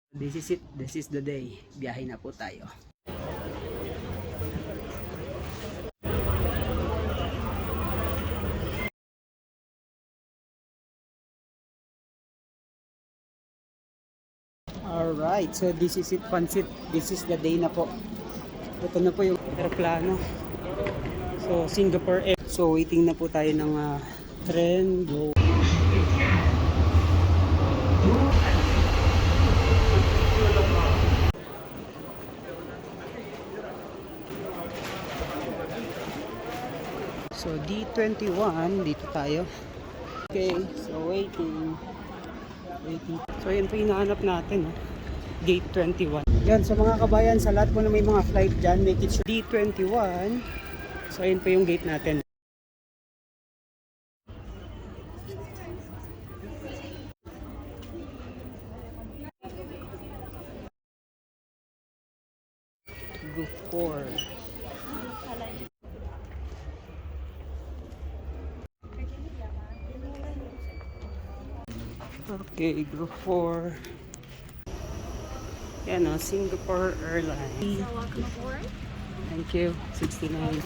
This is it. This is the day. Biyahe na po tayo. Alright, so this is it, Pansit. This is the day na po. Ito na po yung aeroplano. So, Singapore Air. So, waiting na po tayo ng tren. Go. So, D21, dito tayo. Okay, so waiting. So, yun po hinahanap natin. Gate 21. Yan, so mga kabayan, sa lahat po na may mga flight dyan, make it sure. D21. So, yun po yung gate natin. Group 4. Okay, group 4. Yan o, Singapore Airlines. Welcome aboard. Thank you. 69.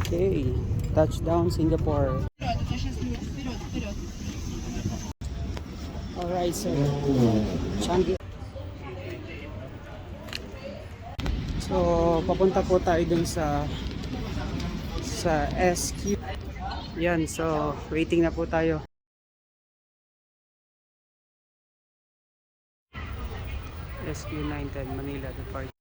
Okay, touchdown Singapore. Alright, so Changi. So papunta po tayo dun sa SQ. Yan, so waiting na po tayo. SQ 910 Manila departure.